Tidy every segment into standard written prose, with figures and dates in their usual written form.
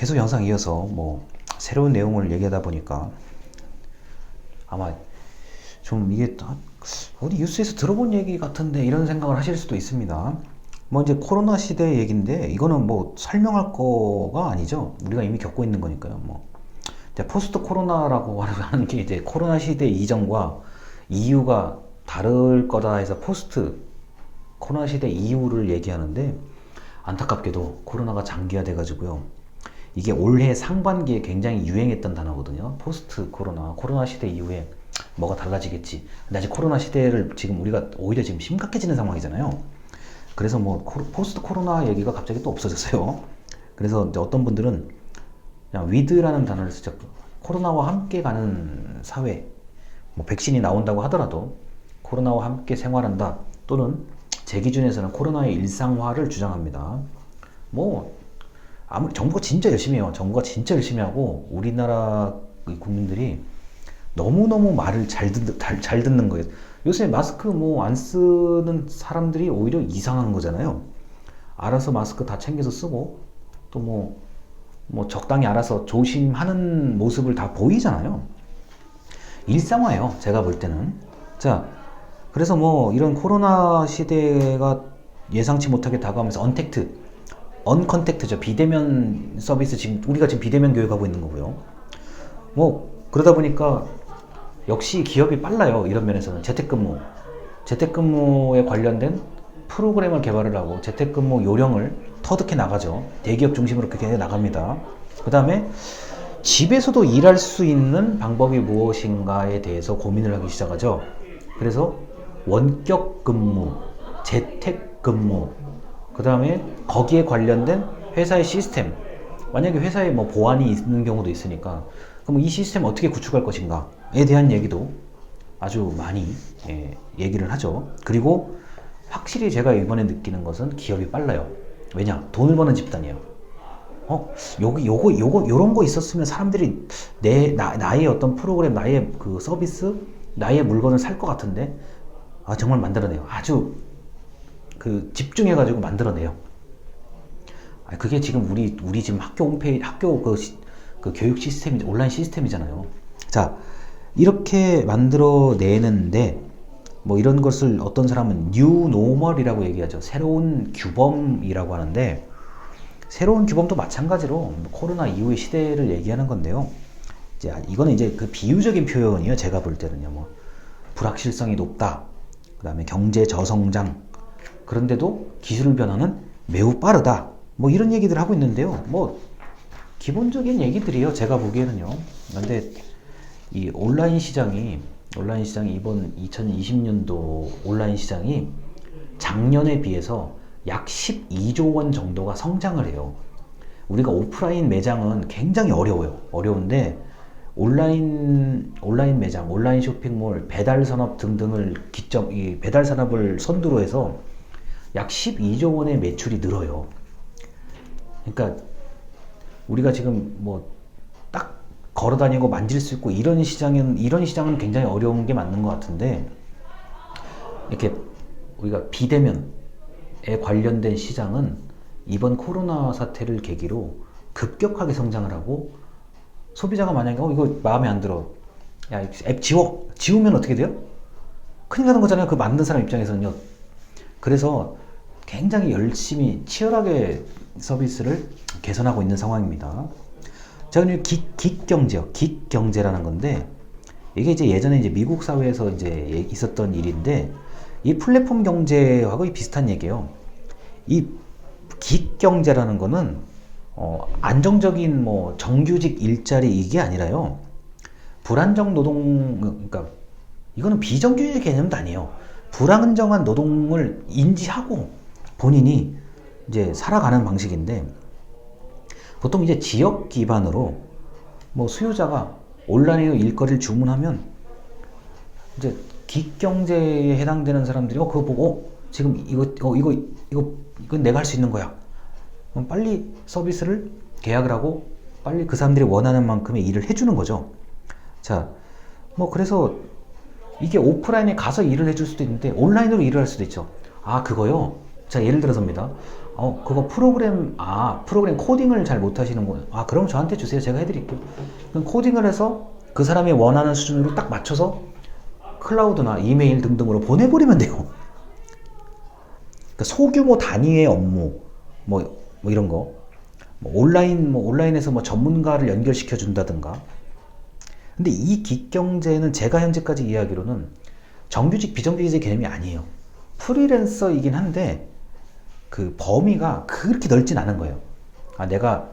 계속 영상 이어서 뭐 새로운 내용을 얘기하다 보니까 아마 좀 이게 어디 뉴스에서 들어본 얘기 같은데 이런 생각을 하실 수도 있습니다. 뭐 이제 코로나 시대 얘기인데 이거는 뭐 설명할 거가 아니죠. 우리가 이미 겪고 있는 거니까요. 뭐 이제 포스트 코로나라고 하는 게 이제 코로나 시대 이전과 이후가 다를 거다 해서 포스트 코로나 시대 이후를 얘기하는데, 안타깝게도 코로나가 장기화돼 가지고요. 이게 올해 상반기에 굉장히 유행했던 단어거든요. 포스트 코로나 시대 이후에 뭐가 달라지겠지. 근데 아직 코로나 시대를 지금 우리가 오히려 지금 심각해지는 상황이잖아요. 그래서 뭐 포스트 코로나 얘기가 갑자기 또 없어졌어요. 그래서 이제 어떤 분들은 그냥 위드라는 단어를 쓰죠. 코로나와 함께 가는 사회, 뭐 백신이 나온다고 하더라도 코로나와 함께 생활한다, 또는 제 기준에서는 코로나의 일상화를 주장합니다. 뭐 아무리 정부가 진짜 열심히 해요. 정부가 진짜 열심히 하고 우리나라 국민들이 너무너무 말을 잘 듣는 거예요. 요새 마스크 뭐 안 쓰는 사람들이 오히려 이상한 거잖아요. 알아서 마스크 다 챙겨서 쓰고, 또 뭐 적당히 알아서 조심하는 모습을 다 보이잖아요. 일상화예요, 제가 볼 때는. 자, 그래서 뭐 이런 코로나 시대가 예상치 못하게 다가오면서 언컨택트죠. 비대면 서비스, 지금 우리가 지금 비대면 교육하고 있는 거고요. 뭐 그러다 보니까 역시 기업이 빨라요. 이런 면에서는 재택근무에 관련된 프로그램을 개발을 하고 재택근무 요령을 터득해 나가죠. 대기업 중심으로 그렇게 해 나갑니다. 그 다음에 집에서도 일할 수 있는 방법이 무엇인가에 대해서 고민을 하기 시작하죠. 그래서 원격 근무, 재택 근무, 그 다음에 거기에 관련된 회사의 시스템, 만약에 회사에 뭐 보안이 있는 경우도 있으니까 그럼 이 시스템 어떻게 구축할 것인가에 대한 얘기도 아주 많이 얘기를 하죠. 그리고 확실히 제가 이번에 느끼는 것은 기업이 빨라요. 왜냐? 돈을 버는 집단이에요. 요런 거 있었으면 사람들이 나의 어떤 프로그램, 나의 그 서비스, 나의 물건을 살 것 같은데, 정말 만들어내요. 아주 그 집중해가지고 만들어내요. 그게 지금 우리 지금 학교 홈페이지, 학교 그 교육 시스템이 온라인 시스템이잖아요. 자, 이렇게 만들어내는데 뭐 이런 것을 어떤 사람은 뉴 노멀이라고 얘기하죠. 새로운 규범이라고 하는데, 새로운 규범도 마찬가지로 코로나 이후의 시대를 얘기하는 건데요. 이거는 이제 그 비유적인 표현이에요. 제가 볼 때는요. 뭐 불확실성이 높다, 그 다음에 경제 저성장, 그런데도 기술 변화는 매우 빠르다, 뭐 이런 얘기들 하고 있는데요. 뭐 기본적인 얘기들이에요, 제가 보기에는요. 근데 이 온라인 시장이 이번 2020년도 온라인 시장이 작년에 비해서 약 12조 원 정도가 성장을 해요. 우리가 오프라인 매장은 굉장히 어려운데 온라인 매장, 온라인 쇼핑몰, 배달 산업 등등을 이 배달 산업을 선두로 해서 약 12조 원의 매출이 늘어요. 그러니까 우리가 지금 뭐 딱 걸어다니고 만질 수 있고 이런 시장은 굉장히 어려운 게 맞는 것 같은데, 이렇게 우리가 비대면에 관련된 시장은 이번 코로나 사태를 계기로 급격하게 성장을 하고, 소비자가 만약에 이거 마음에 안 들어, 야 앱 지우면 어떻게 돼요? 큰일 나는 거잖아요, 그 만든 사람 입장에서는요. 그래서 굉장히 열심히 치열하게 서비스를 개선하고 있는 상황입니다. 자, 그럼 긱경제요. 긱경제라는 건데, 이게 이제 예전에 이제 미국 사회에서 이제 있었던 일인데, 이 플랫폼 경제하고 비슷한 얘기예요. 이 긱경제라는 거는 안정적인 뭐 정규직 일자리 이게 아니라요. 불안정 노동, 그러니까 이거는 비정규직 개념도 아니에요. 불안정한 노동을 인지하고 본인이 이제 살아가는 방식인데, 보통 이제 지역 기반으로 뭐 수요자가 온라인으로 일거리를 주문하면 이제 긱경제에 해당되는 사람들이 그거 보고 지금 이건 내가 할 수 있는 거야. 그럼 빨리 서비스를 계약을 하고 빨리 그 사람들이 원하는 만큼의 일을 해주는 거죠. 자, 뭐 그래서 이게 오프라인에 가서 일을 해줄 수도 있는데 온라인으로 일을 할 수도 있죠. 그거요. 자, 예를 들어서입니다. 그거 프로그램 코딩을 잘 못하시는군. 그럼 저한테 주세요. 제가 해드릴게요. 그럼 코딩을 해서 그 사람이 원하는 수준으로 딱 맞춰서 클라우드나 이메일 등등으로 보내버리면 돼요. 그러니까 소규모 단위의 업무, 뭐 이런 거. 온라인에서 전문가를 연결시켜 준다든가. 근데 이 긱경제는 제가 현재까지 이해하기로는 정규직, 비정규직의 개념이 아니에요. 프리랜서이긴 한데, 그 범위가 그렇게 넓진 않은 거예요. 내가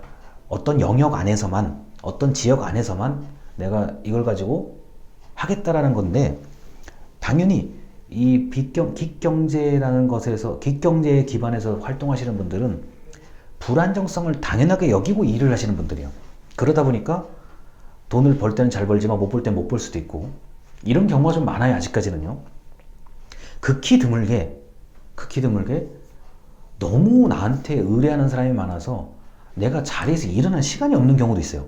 어떤 영역 안에서만, 어떤 지역 안에서만 내가 이걸 가지고 하겠다라는 건데, 당연히 이 긱경제라는 것에서, 긱경제에 기반해서 활동하시는 분들은 불안정성을 당연하게 여기고 일을 하시는 분들이에요. 그러다 보니까 돈을 벌 때는 잘 벌지만 못 벌 때는 못 벌 수도 있고, 이런 경우가 좀 많아요. 아직까지는요. 극히 드물게 너무 나한테 의뢰하는 사람이 많아서 내가 자리에서 일어날 시간이 없는 경우도 있어요.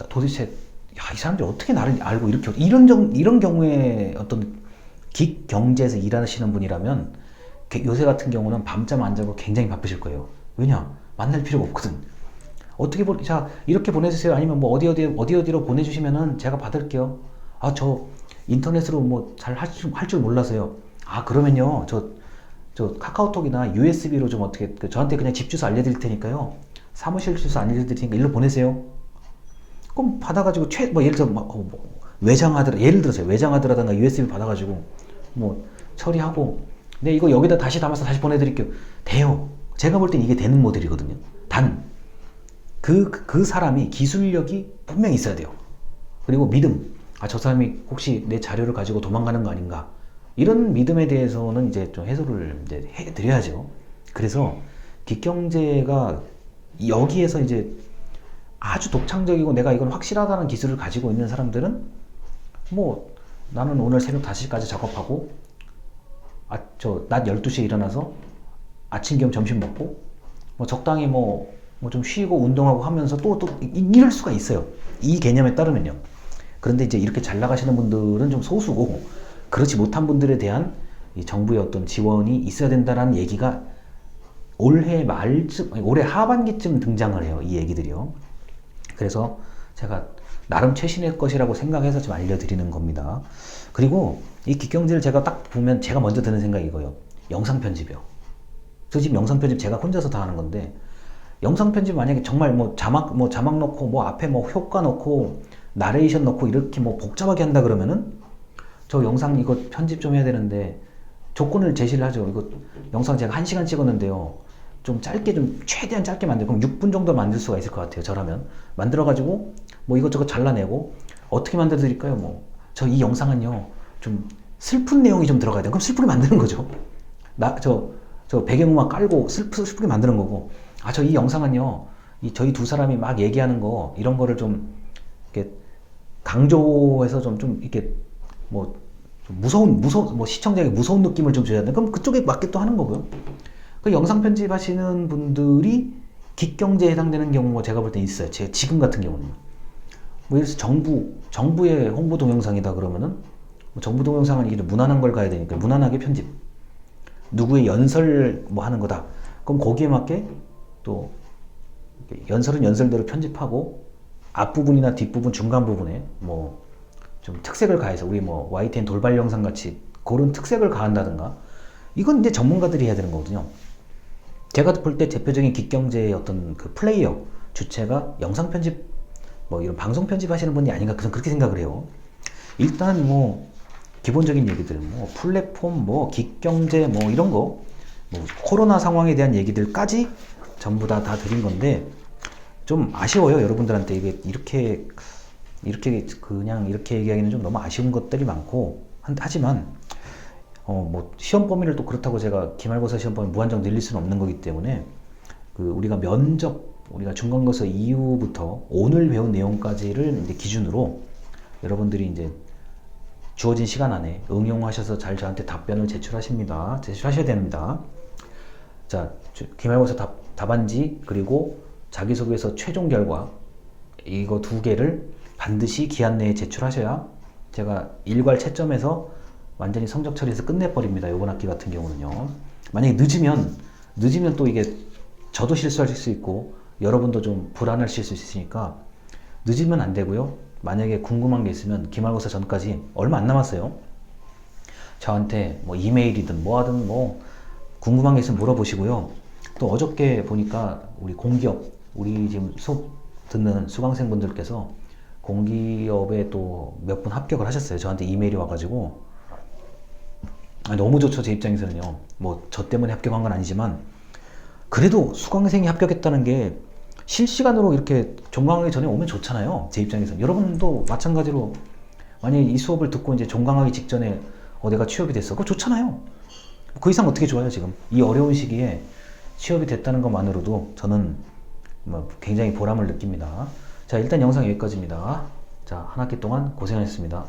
도대체 이 사람들이 어떻게 나를 알고 이렇게, 이런 경우에 어떤 긱경제에서 일하시는 분이라면 요새 같은 경우는 밤잠 안 자고 굉장히 바쁘실 거예요. 왜냐? 만날 필요가 없거든. 자, 이렇게 보내주세요. 아니면 어디로 보내주시면은 제가 받을게요. 저 인터넷으로 잘 할 줄 몰라서요. 그러면요. 저 카카오톡이나 USB로 좀 어떻게, 저한테 그냥 집 주소 알려드릴 테니까요. 사무실 주소 알려드릴 테니까 일로 보내세요. 그럼 받아가지고 예를 들어 예를 들어서 외장하드라든가 USB 받아가지고 처리하고, 네, 이거 여기다 다시 담아서 다시 보내드릴게요. 돼요. 제가 볼 땐 이게 되는 모델이거든요. 단 그 사람이 기술력이 분명히 있어야 돼요. 그리고 믿음. 저 사람이 혹시 내 자료를 가지고 도망가는 거 아닌가, 이런 믿음에 대해서는 이제 좀 해소를 이제 해드려야죠. 그래서 긱경제가 여기에서 이제 아주 독창적이고 내가 이건 확실하다는 기술을 가지고 있는 사람들은 나는 오늘 새벽 5시까지 작업하고 낮 12시에 일어나서 아침 겸 점심 먹고 적당히 좀 쉬고 운동하고 하면서 또 이럴 수가 있어요. 이 개념에 따르면요. 그런데 이제 이렇게 잘 나가시는 분들은 좀 소수고, 그렇지 못한 분들에 대한 이 정부의 어떤 지원이 있어야 된다는 얘기가 올해 하반기쯤 등장을 해요. 이 얘기들이요. 그래서 제가 나름 최신의 것이라고 생각해서 좀 알려드리는 겁니다. 그리고 이 긱경제를 제가 딱 보면 제가 먼저 드는 생각이 이거예요. 영상 편집이요. 저 지금 영상 편집 제가 혼자서 다 하는 건데, 영상 편집 만약에 정말 자막 넣고 앞에 효과 넣고 나레이션 넣고 이렇게 복잡하게 한다 그러면은 저 영상 이거 편집 좀 해야 되는데 조건을 제시를 하죠. 이거 영상 제가 1시간 찍었는데요. 좀 최대한 짧게 만들고, 그럼 6분 정도 만들 수가 있을 것 같아요. 저라면. 만들어가지고, 이것저것 잘라내고, 어떻게 만들어 드릴까요? 저 이 영상은요, 좀 슬픈 내용이 좀 들어가야 돼요. 그럼 슬프게 만드는 거죠. 저 배경음악 깔고 슬프게 만드는 거고, 저 이 영상은요, 저희 두 사람이 막 얘기하는 거, 이런 거를 좀, 이렇게, 강조해서 좀 이렇게, 시청자에게 무서운 느낌을 좀 줘야 돼. 그럼 그쪽에 맞게 또 하는 거고요. 그 영상 편집하시는 분들이 긱경제에 해당되는 경우가 제가 볼 때 있어요. 지금 같은 경우는. 예를 들어서 정부의 홍보 동영상이다 그러면은, 정부 동영상은 이렇게 무난한 걸 가야 되니까, 무난하게 편집. 누구의 연설 하는 거다. 그럼 거기에 맞게 또, 연설은 연설대로 편집하고, 앞부분이나 뒷부분, 중간 부분에, 좀 특색을 가해서, 우리 YTN 돌발 영상 같이 그런 특색을 가한다든가, 이건 이제 전문가들이 해야 되는 거거든요. 제가 볼 때 대표적인 긱경제의 어떤 그 플레이어 주체가 영상 편집, 이런 방송 편집 하시는 분이 아닌가, 그렇게 생각을 해요. 일단 기본적인 얘기들, 플랫폼, 긱경제, 이런 거, 코로나 상황에 대한 얘기들까지 전부 다 드린 건데, 좀 아쉬워요. 여러분들한테 이렇게 얘기하기는 좀 너무 아쉬운 것들이 많고, 하지만, 시험 범위를 또 그렇다고 제가 기말고사 시험 범위 무한정 늘릴 수는 없는 거기 때문에, 우리가 우리가 중간고사 이후부터 오늘 배운 내용까지를 이제 기준으로 여러분들이 이제 주어진 시간 안에 응용하셔서 잘 저한테 답변을 제출하셔야 됩니다. 자, 기말고사 답안지, 그리고 자기소개서 최종 결과, 이거 2개를 반드시 기한 내에 제출하셔야 제가 일괄 채점해서 완전히 성적 처리해서 끝내버립니다. 이번 학기 같은 경우는요. 만약에 늦으면 또 이게 저도 실수할 수 있고 여러분도 좀 불안하실 수 있으니까 늦으면 안 되고요. 만약에 궁금한 게 있으면 기말고사 전까지 얼마 안 남았어요. 저한테 뭐 이메일이든 뭐하든 뭐 궁금한 게 있으면 물어보시고요. 또 어저께 보니까 우리 공기업, 우리 지금 수업 듣는 수강생분들께서 공기업에 또 몇 분 합격을 하셨어요. 저한테 이메일이 와가지고 너무 좋죠. 제 입장에서는요. 뭐 저 때문에 합격한 건 아니지만 그래도 수강생이 합격했다는 게 실시간으로 이렇게 종강하기 전에 오면 좋잖아요. 제 입장에서. 여러분도 마찬가지로 만약에 이 수업을 듣고 이제 종강하기 직전에 내가 취업이 됐어. 그거 좋잖아요. 그 이상 어떻게 좋아요, 지금. 이 어려운 시기에 취업이 됐다는 것만으로도 저는 뭐 굉장히 보람을 느낍니다. 자, 일단 영상 여기까지입니다. 자, 한 학기 동안 고생하셨습니다.